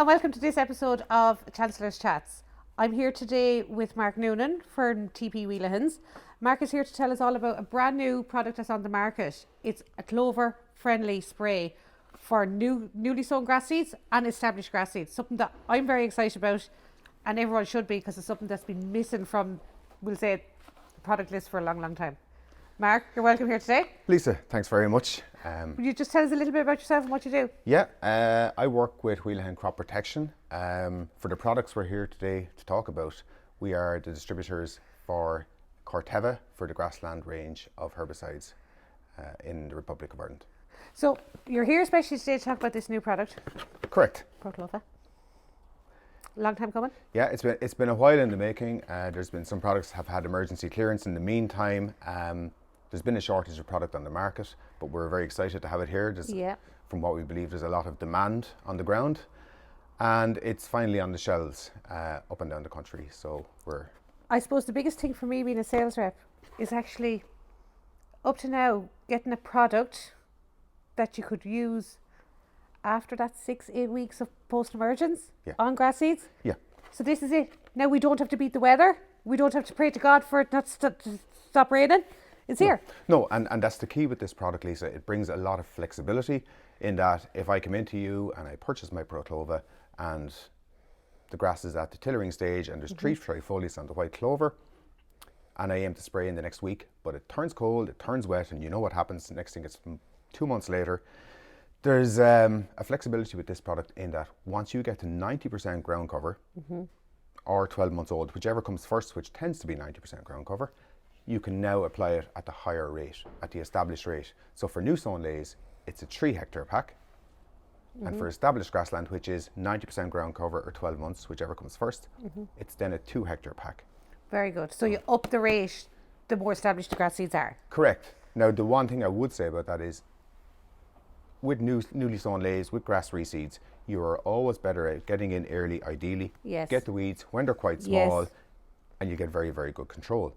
and welcome to this episode of CHANCELLOR'S Chats. I'm here today with Mark Noonan from TP Wheelahans. Mark is here to tell us all about a brand new product that's on the market. It's a clover friendly spray for newly sown grass seeds and established grass seeds. Something that I'm very excited about, and everyone should be, because it's something that's been missing from, we'll say, the product list for a long time. Mark, you're welcome here today. Lisa, thanks very much. Will you just tell us a little bit about yourself and what you do? Yeah, I work with Wheelahan Crop Protection. For the products we're here today to talk about, we are the distributors for Corteva for the grassland range of herbicides in the Republic of Ireland. So you're here especially today to talk about this new product. Correct. ProClova. Long time coming? Yeah, it's been a while in the making. There's been some products have had emergency clearance in the meantime. There's been a shortage of product on the market, but we're very excited to have it here. From what we believe, there's a lot of demand on the ground, and it's finally on the shelves up and down the country. So I suppose the biggest thing for me being a sales rep is actually, up to now, getting a product that you could use after that 6-8 weeks of post-emergence on grass seeds. Yeah. So this is it. Now we don't have to beat the weather. We don't have to pray to God for it not to stop raining. It's here. No, and that's the key with this product, Lisa. It brings a lot of flexibility in that if I come into you and I purchase my ProClova and the grass is at the tillering stage and there's 3 trifoliates on the white clover and I aim to spray in the next week, but it turns cold, it turns wet, and you know what happens. The next thing is 2 months later. There's a flexibility with this product in that once you get to 90% ground cover or 12 months old, whichever comes first, which tends to be 90% ground cover, you can now apply it at the higher rate, at the established rate. So for new sown lays, it's a 3 hectare pack. And for established grassland, which is 90% ground cover or 12 months, whichever comes first, it's then a 2 hectare pack. Very good. So you up the rate, the more established the grass seeds are. Correct. Now, the one thing I would say about that is, with newly sown lays, with grass reseeds, you are always better at getting in early, ideally. Yes. Get the weeds when they're quite small, and you get very, very good control.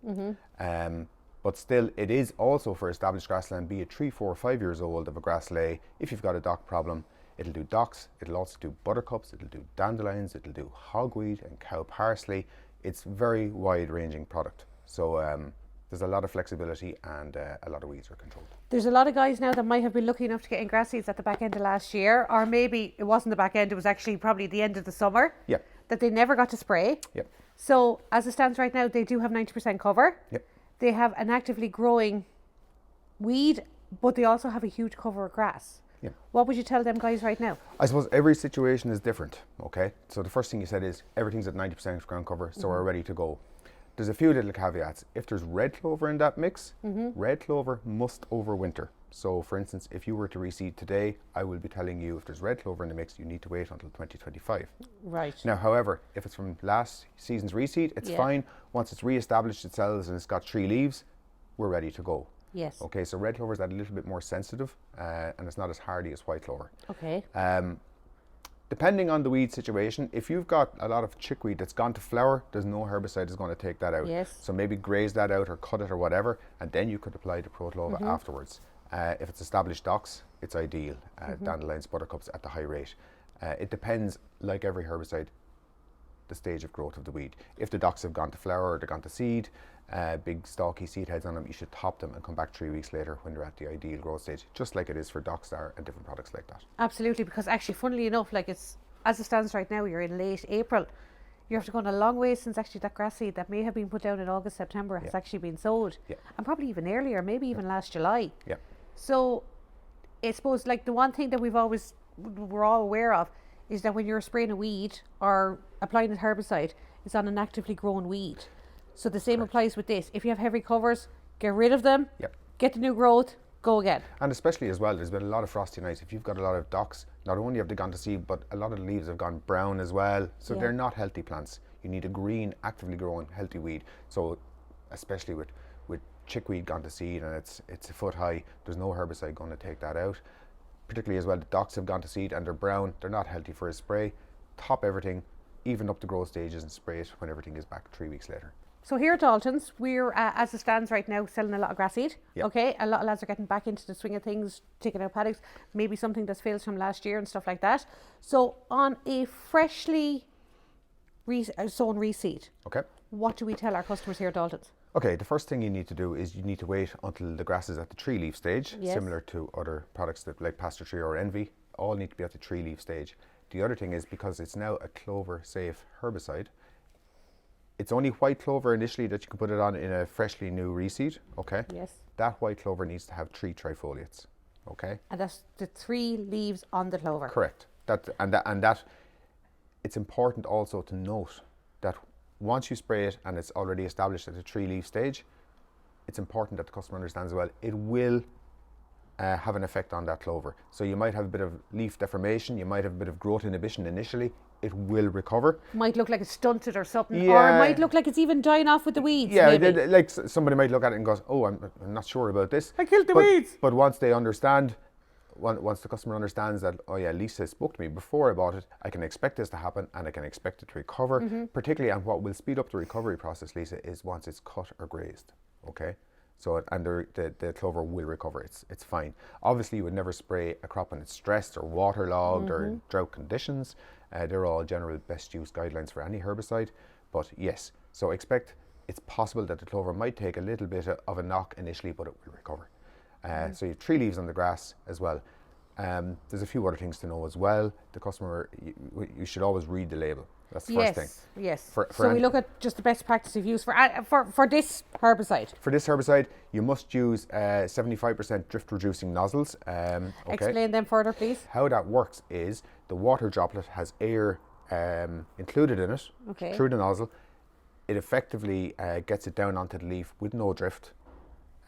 But still, it is also for established grassland, be it 3, 4, 5 years old of a grass lay. If you've got a dock problem, it'll do docks, it'll also do buttercups, it'll do dandelions, it'll do hogweed and cow parsley. It's very wide-ranging product. So there's a lot of flexibility and a lot of weeds are controlled. There's a lot of guys now that might have been lucky enough to get in grass seeds at the back end of last year, or maybe it wasn't the back end, it was actually probably the end of the summer, that they never got to spray. So as it stands right now, they do have 90% cover. They have an actively growing weed, but they also have a huge cover of grass. What would you tell them guys right now? I suppose every situation is different, okay? So the first thing you said is everything's at 90% ground cover, so we're ready to go. There's a few little caveats. If there's red clover in that mix, red clover must overwinter. So for instance, if you were to reseed today, I will be telling you if there's red clover in the mix, you need to wait until 2025. Right. Now, however, if it's from last season's reseed, it's fine. Once it's re-established itself and it's got 3 leaves, we're ready to go. Yes. Okay, so red clover is a little bit more sensitive and it's not as hardy as white clover. Okay. Depending on the weed situation, if you've got a lot of chickweed that's gone to flower, there's no herbicide that's going to take that out. Yes. So maybe graze that out or cut it or whatever, and then you could apply the ProClova afterwards. If it's established docks, it's ideal. Dandelions, buttercups at the high rate. It depends, like every herbicide, the stage of growth of the weed. If the docks have gone to flower or they've gone to seed, big stalky seed heads on them, you should top them and come back 3 weeks later when they're at the ideal growth stage, just like it is for Dockstar and different products like that. Absolutely, because actually, funnily enough, like it's as it stands right now, you're in late April. You have to go on a long way since actually that grass seed that may have been put down in August, September has actually been sowed, and probably even earlier, maybe even last July. So I suppose like the one thing that we're all aware of is that when you're spraying a weed or applying a herbicide, it's on an actively grown weed. So the same applies with this. If you have heavy covers, get rid of them, get the new growth, go again. And especially as well, there's been a lot of frosty nights. If you've got a lot of docks, not only have they gone to seed, but a lot of the leaves have gone brown as well. So they're not healthy plants. You need a green, actively growing, healthy weed. So especially with chickweed gone to seed and it's a foot high, there's no herbicide going to take that out. Particularly as well, the docks have gone to seed and they're brown. They're not healthy for a spray. Top everything, even up the growth stages and spray it when everything is back 3 weeks later. So here at Dalton's, we're, as it stands right now, selling a lot of grass seed. Yep. Okay, a lot of lads are getting back into the swing of things, taking out paddocks, maybe something that's failed from last year and stuff like that. So on a freshly sown reseed, Okay. what do we tell our customers here at Dalton's? Okay, the first thing you need to do is you need to wait until the grass is at the tree leaf stage, Yes. similar to other products that like Pasture Tree or Envy, all need to be at the tree leaf stage. The other thing is, because it's now a clover safe herbicide, it's only white clover initially that you can put it on in a freshly new reseed, okay? Yes. That white clover needs to have 3 trifoliates, okay? And that's the 3 leaves on the clover. Correct. That it's important also to note that once you spray it and it's already established at the 3 leaf stage, it's important that the customer understands as well, it will have an effect on that clover. So you might have a bit of leaf deformation, you might have a bit of growth inhibition initially, it will recover. Might look like it's stunted or something, Yeah. or it might look like it's even dying off with the weeds. Yeah, maybe. like somebody might look at it and goes, oh, I'm not sure about this. I killed the weeds. But once they understand, once the customer understands that, oh yeah, Lisa spoke to me before I bought it, I can expect this to happen and I can expect it to recover. Particularly, and what will speed up the recovery process, Lisa, is once it's cut or grazed, okay? So, and the clover will recover, it's fine. Obviously, you would never spray a crop when it's stressed or waterlogged or in drought conditions. They're all general best use guidelines for any herbicide. But yes, so expect, it's possible that the clover might take a little bit of a knock initially, but it will recover. So you have 3 leaves on the grass as well. There's a few other things to know as well. The customer, you should always read the label. That's the first thing. Yes. For We look at just the best practice of use for this herbicide. For this herbicide, you must use 75% drift reducing nozzles. Okay. Explain them further, please. How that works is the water droplet has air included in it through the nozzle. It effectively gets it down onto the leaf with no drift,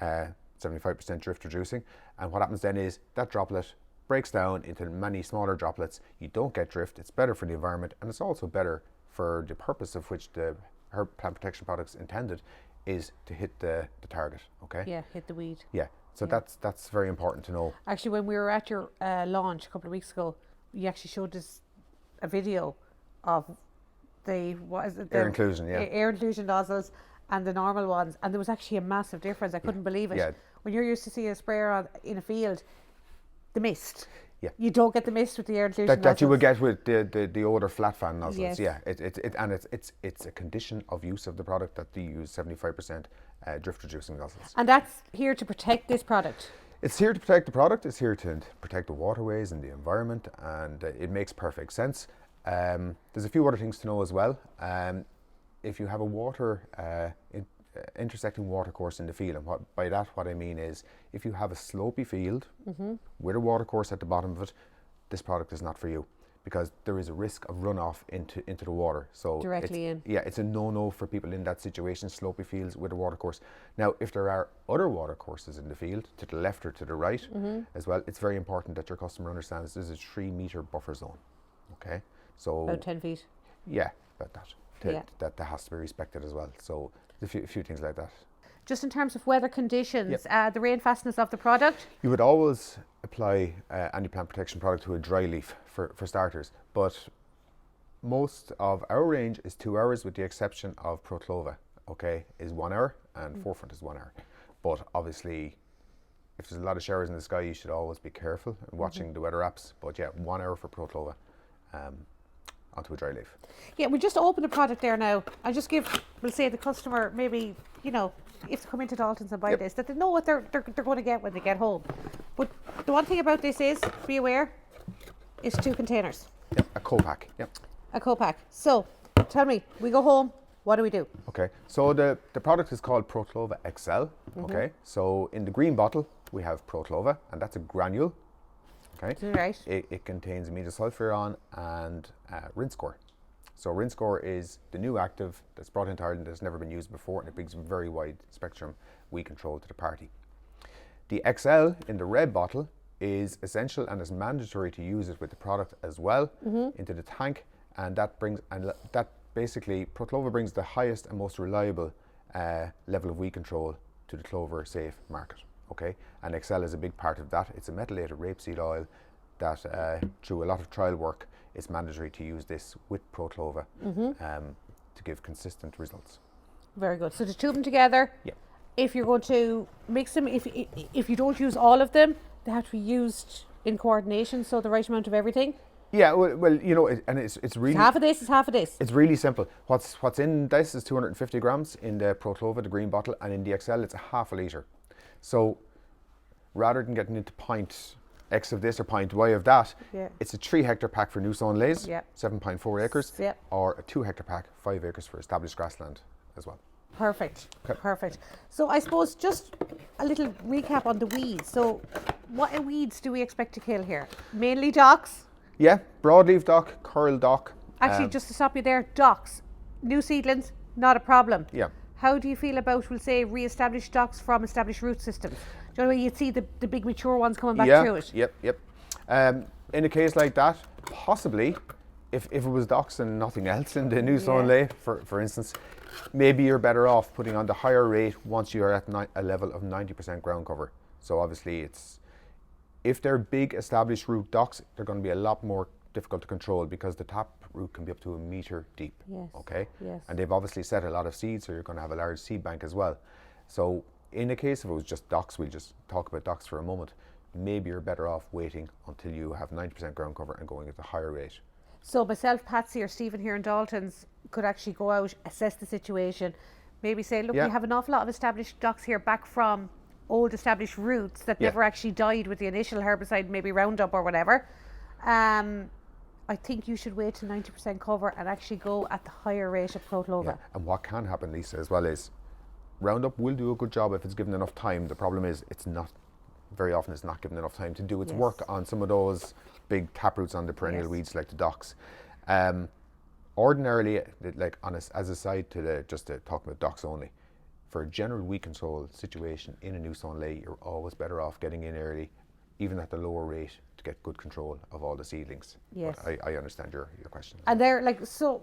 75% drift reducing. And what happens then is that droplet breaks down into many smaller droplets. You don't get drift. It's better for the environment, and it's also better for the purpose of which the herb plant protection products intended is to hit the target. Okay. Yeah, hit the weed. Yeah. So that's very important to know. Actually, when we were at your launch a couple of weeks ago, you actually showed us a video of the Air inclusion, yeah. air inclusion nozzles and the normal ones, and there was actually a massive difference. I couldn't believe it. Yeah. When you're used to see a sprayer in a field, the mist. Yeah. You don't get the mist with the air inclusion nozzles. That you would get with the older flat fan nozzles. Yes. Yeah. It's a condition of use of the product that they use 75% drift reducing nozzles. And that's here to protect this product. It's here to protect the product. It's here to protect the waterways and the environment, and it makes perfect sense. There's a few other things to know as well. If you have a water intersecting water course in the field, and what I mean is, if you have a slopy field with a water course at the bottom of it, this product is not for you, because there is a risk of runoff into the water. So Directly in. Yeah, it's a no-no for people in that situation, slopy fields with a water course. Now, if there are other water courses in the field, to the left or to the right as well, it's very important that your customer understands there's a 3-meter buffer zone. Okay, so About 10 feet. yeah, about that. That has to be respected as well. So a few things like that. Just in terms of weather conditions, the rain fastness of the product. You would always apply any plant protection product to a dry leaf for starters, but most of our range is 2 hours, with the exception of ProClova, okay, is 1 hour, and Forefront is 1 hour. But obviously, if there's a lot of showers in the sky, you should always be careful and watching the weather apps. But yeah, 1 hour for ProClova onto a dry leaf. Yeah, we just open the product there now. I'll just we'll say the customer, maybe, if they come into Dalton's and buy this, that they know what they're going to get when they get home. But the one thing about this is, be aware, it's 2 containers. Yep, a co-pack. Yep. A co-pack. So, tell me, we go home, what do we do? Okay, so the product is called ProClova XL. Okay, so in the green bottle we have ProClova, and that's a granule. Okay, Right. it contains methosulfuron and Rinskor. So Rinskor is the new active that's brought into Ireland that's never been used before, and it brings very wide spectrum weed control to the party. The XL in the red bottle is essential and is mandatory to use it with the product as well into the tank, and that basically ProClova brings the highest and most reliable level of weed control to the clover safe market. Okay, and XL is a big part of that. It's a methylated rapeseed oil that through a lot of trial work, it's mandatory to use this with ProClova to give consistent results. Very good. So the two of them together. Yeah. If you're going to mix them, if you don't use all of them, they have to be used in coordination, so the right amount of everything. Yeah, well, you know, and it's really... So half of this is half of this. It's really simple. What's in this is 250 grams in the ProClova, the green bottle, and in the XL it's a half a litre. So rather than getting into pint X of this or pint Y of that, it's a 3 hectare pack for new sown lays, 7.4 acres, or a 2 hectare pack, 5 acres for established grassland as well. Perfect. Okay. Perfect. So I suppose just a little recap on the weeds. So what weeds do we expect to kill here? Mainly docks? Yeah, broadleaf dock, curl dock. Actually, just to stop you there, docks, new seedlings, not a problem. Yeah. How do you feel about, we'll say, re-established docks from established root systems? Do you know, you'd see the big mature ones coming back through it? Yep. In a case like that, possibly, if it was docks and nothing else in the new sown lay, for instance, maybe you're better off putting on the higher rate once you're at a level of 90% ground cover. So obviously if they're big established root docks, they're going to be a lot more difficult to control because the tap root can be up to a metre deep. Yes. Okay? Yes. And they've obviously set a lot of seed, so you're going to have a large seed bank as well. So in a case if it was just docks, we'll just talk about docks for a moment, maybe you're better off waiting until you have 90% ground cover and going at the higher rate. So myself, Patsy or Stephen here in Dalton's could actually go out, assess the situation, maybe say, look, we have an awful lot of established docks here back from old established roots that never actually died with the initial herbicide, maybe Roundup or whatever. I think you should wait to 90% cover and actually go at the higher rate of ProClova. Yeah. And what can happen, Lisa, as well is Roundup will do a good job if it's given enough time. The problem is very often it's not given enough time to do its work on some of those big taproots on the perennial weeds like the docks. Ordinarily, like as a side to just to talk about docks only, for a general weed control situation in a new sown lay, you're always better off getting in early, even at the lower rate, to get good control of all the seedlings. Yes, but I understand your question. And they're like, so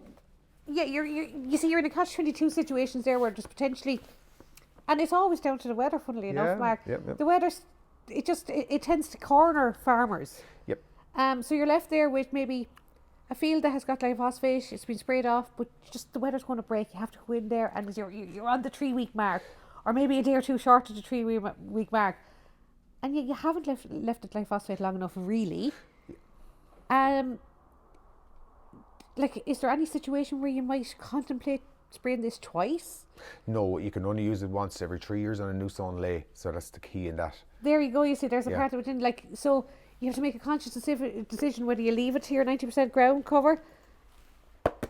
yeah, you see, you're in a catch-22 situations there where there's potentially, and it's always down to the weather, funnily enough, Mark. The weather, it tends to corner farmers. So you're left there with maybe a field that has got glyphosate, it's been sprayed off, but just the weather's going to break. You have to go in there, and you're on the 3-week mark, or maybe a day or two short of the 3-week mark, and you haven't left the glyphosate long enough, really. Like, is there any situation where you might contemplate spraying this twice? No, you can only use it once every 3 years on a new sown lay, so that's the key in that. There you go. You see, there's a part of it in, like, so you have to make a conscious decision whether you leave it to your 90% ground cover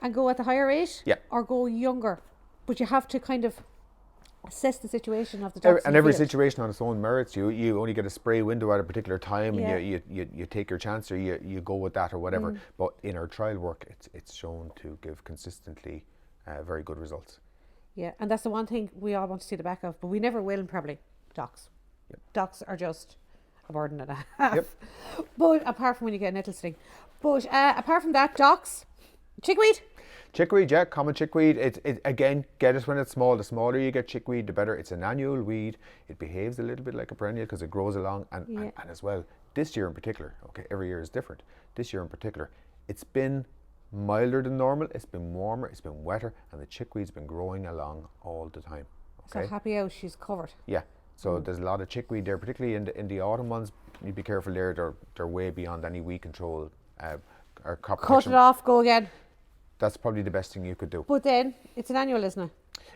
and go at the higher rate, or go younger. But you have to kind of assess the situation of the docks. And every situation on its own merits. You only get a spray window at a particular time, and you take your chance, or you go with that or whatever. But in our trial work, it's shown to give consistently very good results. Yeah, and that's the one thing we all want to see the back of, but we never will, probably. Docks. Docks are just a burden and a half. But apart from when you get a nettle sting. But apart from that, docks, chickweed. Chickweed, yeah, common chickweed. It again, get it when it's small. The smaller you get chickweed, the better. It's an annual weed. It behaves a little bit like a perennial because it grows along. And as well, this year in particular, okay, every year is different. This year in particular, it's been milder than normal. It's been warmer. It's been wetter, and the chickweed's been growing along all the time. Okay? So happy out, she's covered. Yeah. So there's a lot of chickweed there, particularly in the autumn ones. You'd be careful there. They're way beyond any weed control or crop protection. Cut it off, go again. That's probably the best thing you could do. But then it's an annual, isn't it?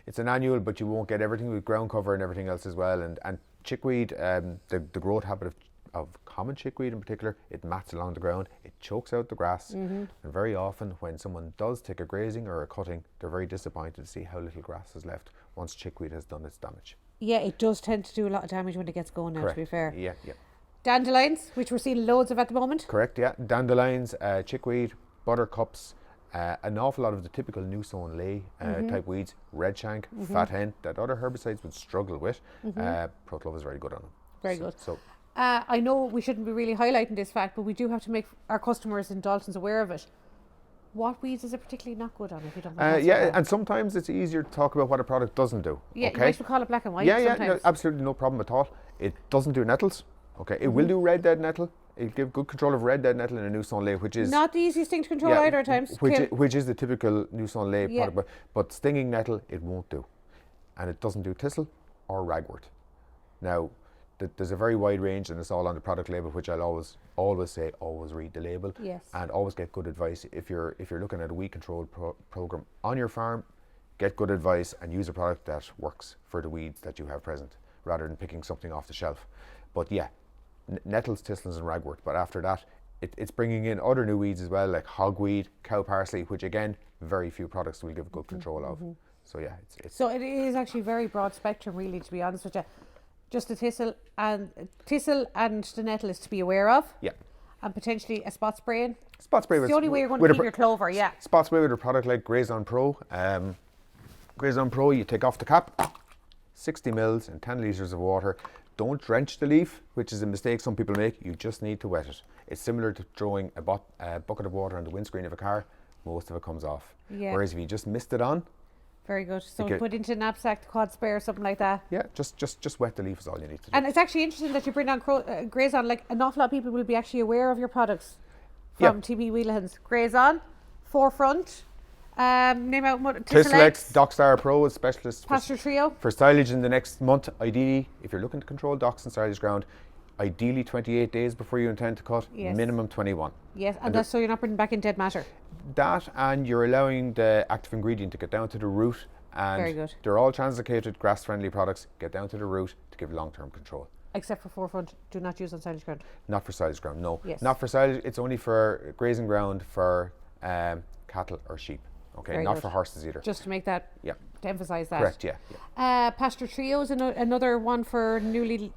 It's an annual, but you won't get everything with ground cover and everything else as well. And chickweed, the growth habit of common chickweed in particular, it mats along the ground, it chokes out the grass, and very often when someone does take a grazing or a cutting, they're very disappointed to see how little grass is left once chickweed has done its damage. Yeah, it does tend to do a lot of damage when it gets going now, Correct. to be fair. Yeah. Dandelions, which we're seeing loads of at the moment. Correct, yeah. Dandelions, chickweed, buttercups, an awful lot of the typical new sown lay type weeds, red shank, fat hen, that other herbicides would struggle with. ProClova is very good on them. Very good. So I know we shouldn't be really highlighting this fact, but we do have to make our customers in Dalton's aware of it. What weeds is it particularly not good on, if you don't mind? And sometimes it's easier to talk about what a product doesn't do. Yeah, okay? you might as well call it black and white sometimes. No, absolutely no problem at all. It doesn't do nettles. Okay, it will do red dead nettle. It'll give good control of red dead nettle in a new sown lay, which is not the easiest thing to control either at times. Which is the typical new sown lay product, but stinging nettle it won't do. and it doesn't do thistle or ragwort. Now, there's a very wide range, and it's all on the product label, which I'll always say, always read the label, and always get good advice. If you're looking at a weed control program on your farm, get good advice and use a product that works for the weeds that you have present, rather than picking something off the shelf. But yeah, nettles, thistles, and ragwort. But after that, it's bringing in other new weeds as well, like hogweed, cow parsley, which again, very few products will give good control of. So yeah, so it is actually very broad spectrum, really, to be honest with you. Just the thistle and the nettle is to be aware of. Yeah. And potentially a spot spraying. Spot spray. It's the only way you're going to keep your clover, yeah. Spot spray with a product like Grazon Pro. Grazon Pro, you take off the cap, 60 mils and 10 litres of water. Don't drench the leaf, which is a mistake some people make. You just need to wet it. It's similar to throwing a bucket of water on the windscreen of a car. Most of it comes off. Yeah. Whereas if you just mist it on. Very good. So put into a knapsack, the quad spray or something like that. Yeah, just wet the leaf is all you need to do. And it's actually interesting that you bring on Grazon. Like an awful lot of people will be actually aware of your products from TB Wheelhands. Grazon, Forefront, name out Tislex, Dockstar Pro is specialist. Pasture Trio. For silage in the next month, ideally, if you're looking to control docks and silage ground, ideally 28 days before you intend to cut, minimum 21. Yes, and that's so you're not bringing back in dead matter. That, and you're allowing the active ingredient to get down to the root, and very good. They're all translocated, grass-friendly products, get down to the root to give long-term control. Except for Forefront, do not use on silage ground. Not for silage ground, no. Yes. Not for silage, it's only for grazing ground for cattle or sheep. Okay, very not good. For horses either. Just to make that, to emphasise that. Correct, yeah. Pasture Trio is another one for newly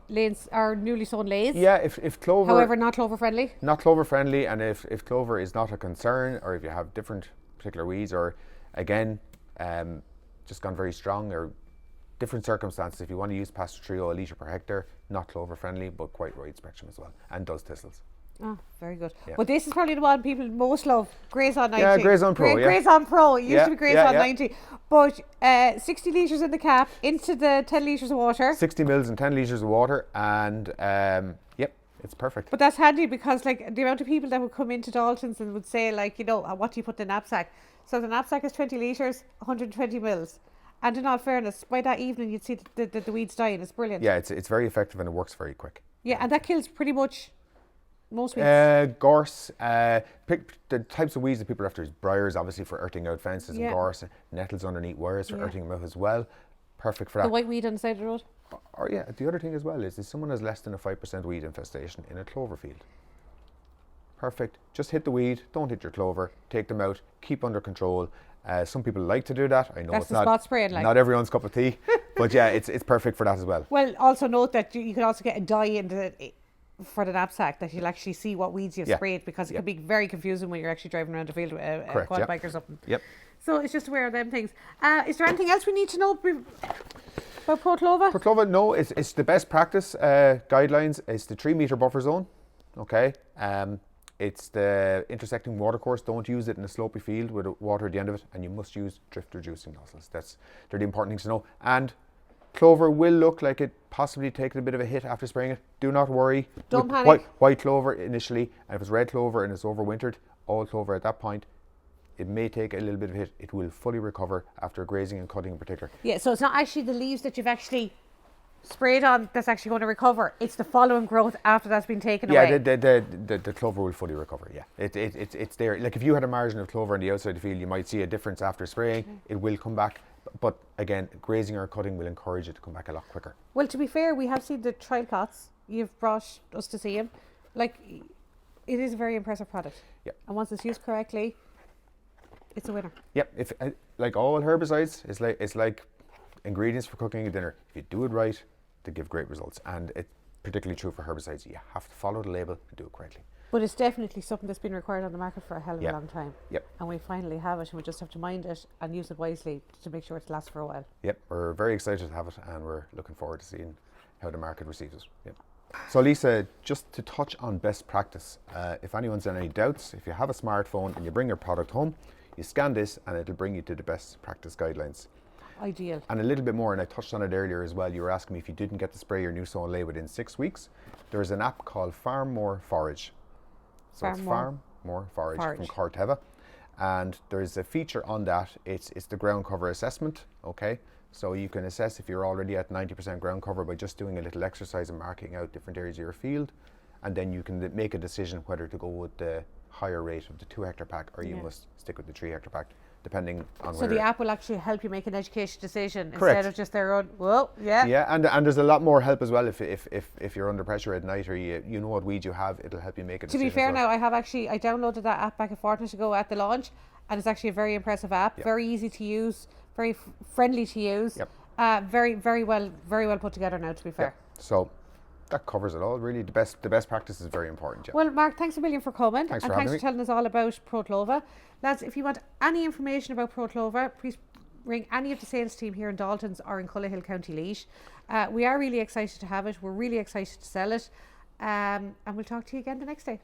sown lays. Yeah, if clover... However, not clover friendly. Not clover friendly, and if clover is not a concern, or if you have different particular weeds, or again, just gone very strong, or different circumstances, if you want to use Pasture Trio, a litre per hectare, not clover friendly, but quite wide spectrum as well, and does thistles. Oh, very good. Yeah. But this is probably the one people most love, Grazon 90. Yeah, Grazon Pro, Grazon Pro, it used to be Grazon 90. But 60 litres in the cap, into the 10 litres of water. 60 mils and 10 litres of water, and it's perfect. But that's handy because like the amount of people that would come into Dalton's and would say like, what do you put in the knapsack? So the knapsack is 20 litres, 120 mils. And in all fairness, by that evening you'd see the weeds dying. It's brilliant. Yeah, it's very effective and it works very quick. Yeah, and that kills pretty much most weeds. Gorse, pick the types of weeds that people are after is briars, obviously for earthing out fences, and gorse, nettles underneath wires for earthing them out as well. Perfect for that. The white weed on the side of the road. Or the other thing as well is if someone has less than a 5% weed infestation in a clover field. Perfect. Just hit the weed, don't hit your clover, take them out, keep under control. Some people like to do that. I know that's it's not everyone's cup of tea, but yeah, it's perfect for that as well. Well, also note that you can also get a dye for the knapsack that you'll actually see what weeds you've sprayed, because it can be very confusing when you're actually driving around the field with a quad bike or something. Yep. So it's just aware of them things. Is there anything else we need to know about ProClova? ProClova, no, it's the best practice guidelines. It's the 3 metre buffer zone. Okay. It's the intersecting water course. Don't use it in a slopey field with water at the end of it, and you must use drift reducing nozzles. They're the important things to know. And clover will look like it possibly taken a bit of a hit after spraying it. Do not worry. Don't panic. White clover initially, and if it's red clover and it's overwintered, all clover at that point, it may take a little bit of a hit. It will fully recover after grazing and cutting in particular. Yeah, so it's not actually the leaves that you've actually sprayed on that's actually going to recover. It's the following growth after that's been taken away. Yeah, the clover will fully recover. Yeah, it's there. Like if you had a margin of clover on the outside of the field, you might see a difference after spraying. It will come back. But again, grazing or cutting will encourage it to come back a lot quicker. Well, to be fair, we have seen the trial plots. You've brought us to see them. Like, it is a very impressive product. Yeah. And once it's used correctly, it's a winner. Yep. If like all herbicides, it's like ingredients for cooking a dinner. If you do it right, they give great results. And it's particularly true for herbicides. You have to follow the label and do it correctly. But it's definitely something that's been required on the market for a hell of a long time. Yep. And we finally have it, and we just have to mind it and use it wisely to make sure it lasts for a while. Yep. We're very excited to have it, and we're looking forward to seeing how the market receives it. Yep. So Lisa, just to touch on best practice, if anyone's in any doubts, if you have a smartphone and you bring your product home, you scan this and it'll bring you to the best practice guidelines. Ideal. And a little bit more, and I touched on it earlier as well. You were asking me if you didn't get to spray your new sown lay within 6 weeks. There's an app called Farm More Forage. So it's Farm More Forage from Corteva. And there's a feature on that, it's the ground cover assessment, okay? So you can assess if you're already at 90% ground cover by just doing a little exercise and marking out different areas of your field. And then you can make a decision whether to go with the higher rate of the 2 hectare pack, or you must stick with the 3 hectare pack, depending on So the app will actually help you make an education decision Correct. instead of just their own, whoa, yeah. Yeah, and there's a lot more help as well if you're under pressure at night, or you know what weed you have, it'll help you make a decision. To be fair as well. now, I downloaded that app back a fortnight ago at the launch, and it's actually a very impressive app, very easy to use, very friendly to use, very well put together now, to be fair. So that covers it all, really. The best practice is very important. Yeah. Well, Mark, thanks a million for coming, Thanks and for thanks having for me. telling us all about ProClova. Lads, if you want any information about ProClova, please ring any of the sales team here in Dalton's or in Cullehill, County Laois. We are really excited to have it. We're really excited to sell it. And we'll talk to you again the next day.